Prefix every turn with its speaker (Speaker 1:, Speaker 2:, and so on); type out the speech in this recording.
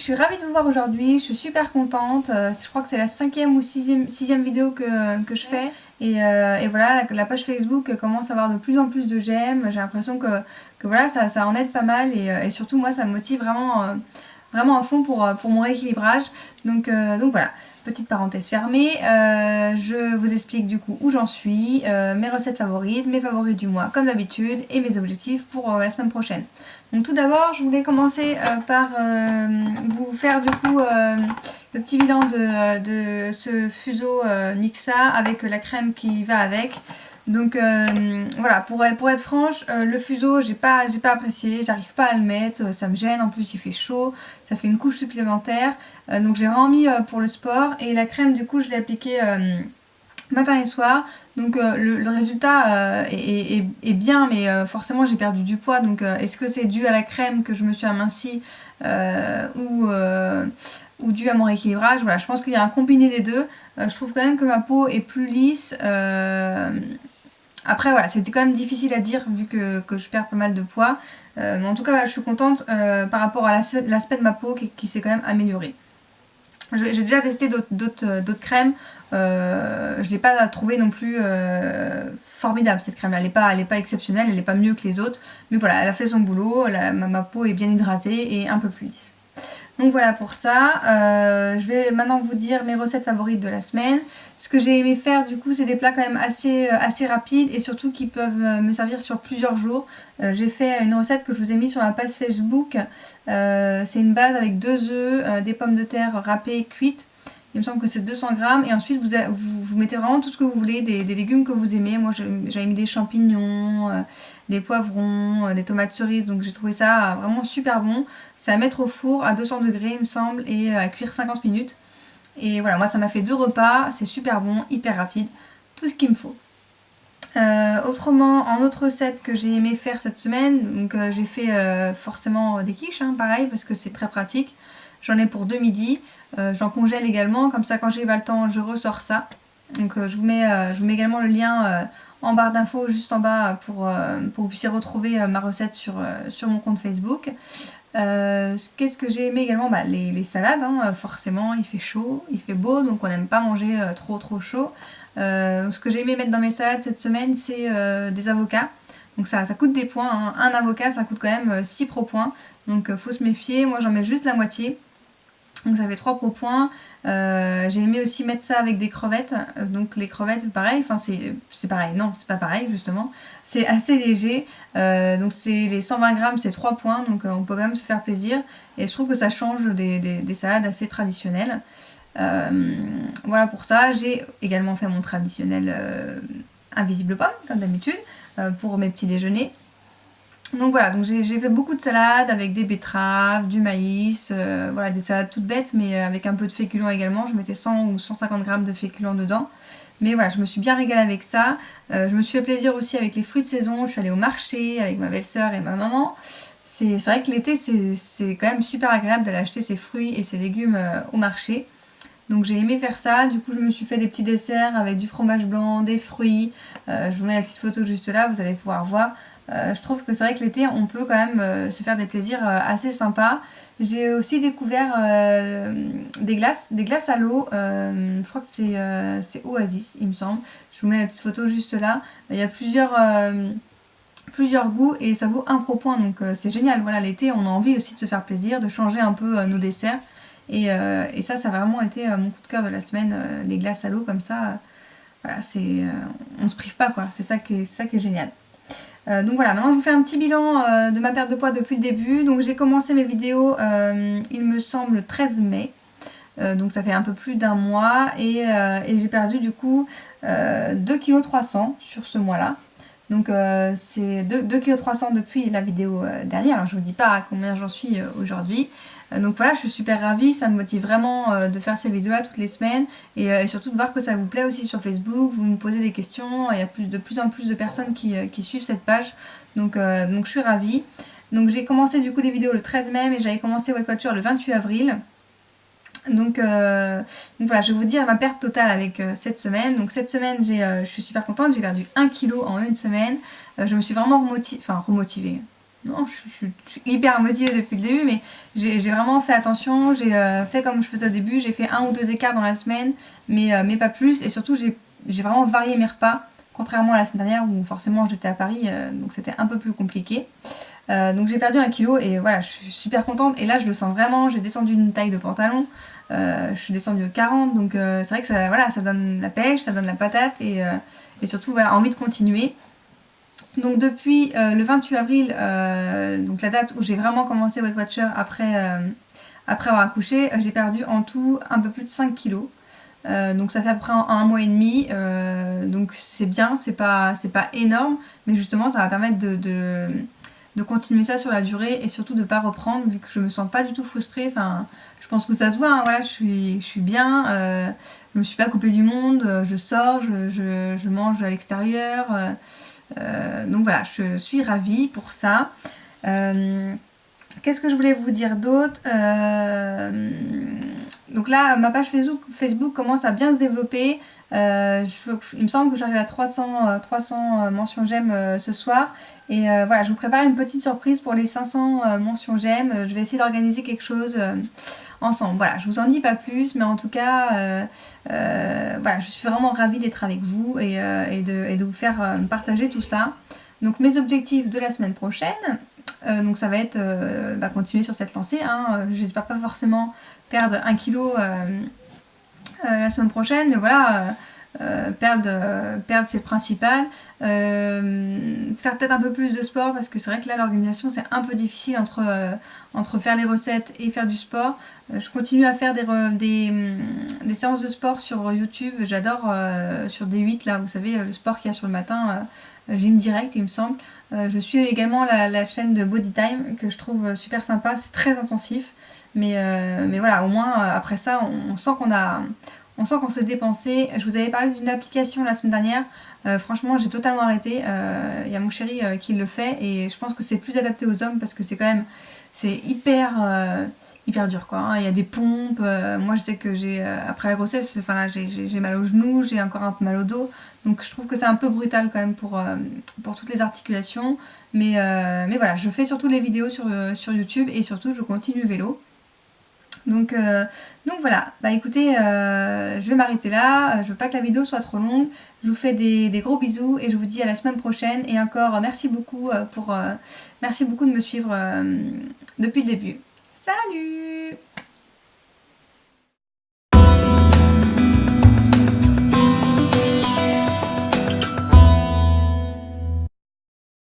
Speaker 1: je suis ravie de vous voir aujourd'hui, je suis super contente, je crois que c'est la cinquième ou sixième vidéo que je fais et voilà, la page Facebook commence à avoir de plus en plus de j'aime, j'ai l'impression que voilà, ça en aide pas mal et surtout moi ça me motive vraiment à fond pour mon rééquilibrage, donc voilà. Petite parenthèse fermée, je vous explique du coup où j'en suis, mes recettes favorites, mes favoris du mois comme d'habitude et mes objectifs pour la semaine prochaine. Donc tout d'abord je voulais commencer par vous faire du coup le petit bilan de ce fuseau Mixa avec la crème qui va avec. Donc voilà, pour être franche, le fuseau j'ai pas apprécié, j'arrive pas à le mettre, ça me gêne, en plus il fait chaud, ça fait une couche supplémentaire, donc j'ai vraiment mis pour le sport et la crème du coup je l'ai appliquée matin et soir, donc le résultat est bien, mais forcément j'ai perdu du poids, donc est-ce que c'est dû à la crème que je me suis amincie ou dû à mon rééquilibrage? Voilà, je pense qu'il y a un combiné des deux. Je trouve quand même que ma peau est plus lisse. Après voilà, c'était quand même difficile à dire vu que je perds pas mal de poids. Mais en tout cas, voilà, je suis contente par rapport à l'aspect de ma peau qui s'est quand même amélioré. J'ai déjà testé d'autres crèmes. Je l'ai pas trouvée non plus formidable cette crème là. Elle est pas exceptionnelle, elle est pas mieux que les autres. Mais voilà, elle a fait son boulot, ma peau est bien hydratée et un peu plus lisse. Donc voilà pour ça, je vais maintenant vous dire mes recettes favorites de la semaine. Ce que j'ai aimé faire du coup c'est des plats quand même assez rapides et surtout qui peuvent me servir sur plusieurs jours. J'ai fait une recette que je vous ai mise sur ma page Facebook. C'est une base avec 2 œufs, des pommes de terre râpées cuites. Il me semble que c'est 200 grammes et ensuite vous mettez vraiment tout ce que vous voulez, des légumes que vous aimez. Moi j'avais mis des champignons, des poivrons, des tomates cerises, donc j'ai trouvé ça vraiment super bon. C'est à mettre au four à 200 degrés il me semble et à cuire 50 minutes. Et voilà, moi ça m'a fait 2 repas, c'est super bon, hyper rapide, tout ce qu'il me faut. Autrement, en autre recette que j'ai aimé faire cette semaine, donc j'ai fait forcément des quiches, hein, pareil, parce que c'est très pratique. J'en ai pour 2 midis, j'en congèle également, comme ça quand j'ai pas le temps je ressors ça. Donc je vous mets également le lien en barre d'infos juste en bas pour que vous puissiez retrouver ma recette sur mon compte Facebook. Qu'est-ce que j'ai aimé également? Les salades, hein, forcément il fait chaud, il fait beau, donc on n'aime pas manger trop chaud. Ce que j'ai aimé mettre dans mes salades cette semaine c'est des avocats. Donc ça coûte des points, hein. Un avocat ça coûte quand même 6 pro points, donc faut se méfier. Moi j'en mets juste la moitié. Donc ça fait 3 pro points. J'ai aimé aussi mettre ça avec des crevettes. Donc les crevettes pareil, enfin c'est pareil, non c'est pas pareil justement. C'est assez léger. Donc c'est les 120 grammes c'est 3 points. Donc on peut quand même se faire plaisir. Et je trouve que ça change des salades assez traditionnelles. Voilà pour ça. J'ai également fait mon traditionnel invisible pomme comme d'habitude pour mes petits déjeuners. Donc voilà, donc j'ai fait beaucoup de salades avec des betteraves, du maïs, voilà, des salades toutes bêtes mais avec un peu de féculents également. Je mettais 100 ou 150 grammes de féculents dedans. Mais voilà, je me suis bien régalée avec ça. Je me suis fait plaisir aussi avec les fruits de saison. Je suis allée au marché avec ma belle-sœur et ma maman. C'est vrai que l'été c'est quand même super agréable d'aller acheter ses fruits et ses légumes au marché. Donc j'ai aimé faire ça, du coup je me suis fait des petits desserts avec du fromage blanc, des fruits. Je vous mets la petite photo juste là, vous allez pouvoir voir. Je trouve que c'est vrai que l'été on peut quand même se faire des plaisirs assez sympas. J'ai aussi découvert des glaces à l'eau. Je crois que c'est Oasis il me semble. Je vous mets la petite photo juste là. Il y a plusieurs goûts et ça vaut 1 pro point, donc c'est génial. Voilà, l'été on a envie aussi de se faire plaisir, de changer un peu nos desserts. Et ça a vraiment été mon coup de cœur de la semaine, les glaces à l'eau comme ça. Voilà, on se prive pas quoi, c'est ça qui est génial. Donc voilà, maintenant je vous fais un petit bilan de ma perte de poids depuis le début. Donc j'ai commencé mes vidéos, il me semble, le 13 mai. Donc ça fait un peu plus d'un mois et j'ai perdu du coup 2,3 kg sur ce mois-là. Donc c'est 2,3 kg depuis la vidéo dernière. Alors, je vous dis pas à combien j'en suis aujourd'hui. Donc voilà, je suis super ravie, ça me motive vraiment de faire ces vidéos là toutes les semaines et surtout de voir que ça vous plaît aussi sur Facebook, vous me posez des questions, il y a de plus en plus de personnes qui suivent cette page, donc je suis ravie. Donc j'ai commencé du coup les vidéos le 13 mai mais j'avais commencé Weight Watcher le 28 avril. Donc voilà, je vais vous dire ma perte totale avec cette semaine. Donc cette semaine, je suis super contente, j'ai perdu 1 kg en une semaine. Je me suis vraiment remotivée. Non, je suis hyper motivée depuis le début, mais j'ai vraiment fait attention. J'ai fait comme je faisais au début. J'ai fait 1 ou 2 écarts dans la semaine, mais pas plus. Et surtout, j'ai vraiment varié mes repas, contrairement à la semaine dernière où forcément j'étais à Paris, donc c'était un peu plus compliqué. Donc j'ai perdu 1 kilo et voilà, je suis super contente. Et là, je le sens vraiment. J'ai descendu une taille de pantalon. Je suis descendue au 40, donc c'est vrai que ça, voilà, ça donne la pêche, ça donne la patate et surtout voilà, envie de continuer. Donc depuis le 28 avril, donc la date où j'ai vraiment commencé Weight Watcher après avoir accouché, j'ai perdu en tout un peu plus de 5 kilos. Donc ça fait à peu près un mois et demi, donc c'est bien, c'est pas énorme, mais justement ça va permettre de continuer ça sur la durée et surtout de pas reprendre vu que je me sens pas du tout frustrée. Enfin, je pense que ça se voit, hein, voilà, je suis bien, je me suis pas coupée du monde, je sors, je mange à l'extérieur. Donc voilà, je suis ravie pour ça. Qu'est-ce que je voulais vous dire d'autre? Donc là, ma page Facebook commence à bien se développer. Il me semble que j'arrive à 300 mentions j'aime ce soir. Et voilà, je vous prépare une petite surprise pour les 500 mentions j'aime. Je vais essayer d'organiser quelque chose ensemble. Voilà, je vous en dis pas plus, mais en tout cas, voilà, je suis vraiment ravie d'être avec vous et de vous faire partager tout ça. Donc mes objectifs de la semaine prochaine, donc ça va être continuer sur cette lancée. Hein. J'espère pas forcément perdre 1 kilo la semaine prochaine, mais voilà, perdre c'est le principal. Faire peut-être un peu plus de sport parce que c'est vrai que là l'organisation c'est un peu difficile entre faire les recettes et faire du sport. Je continue à faire des séances de sport sur YouTube. J'adore sur D8 là, vous savez, le sport qu'il y a sur le matin. Gym direct il me semble. Je suis également la chaîne de Body Time que je trouve super sympa, c'est très intensif. Mais voilà, au moins après ça on sent qu'on s'est dépensé. Je vous avais parlé d'une application la semaine dernière. Franchement, j'ai totalement arrêté. Il y a mon chéri qui le fait et je pense que c'est plus adapté aux hommes parce que c'est quand même c'est hyper dur quoi. Hein. Il y a des pompes. Moi, je sais que j'ai après la grossesse, enfin là, j'ai mal aux genoux, j'ai encore un peu mal au dos. Donc, je trouve que c'est un peu brutal quand même pour toutes les articulations. Mais voilà, je fais surtout les vidéos sur YouTube et surtout, je continue le vélo. Donc voilà, bah écoutez, je vais m'arrêter là, je veux pas que la vidéo soit trop longue, je vous fais des gros bisous et je vous dis à la semaine prochaine et encore merci beaucoup de me suivre depuis le début. Salut!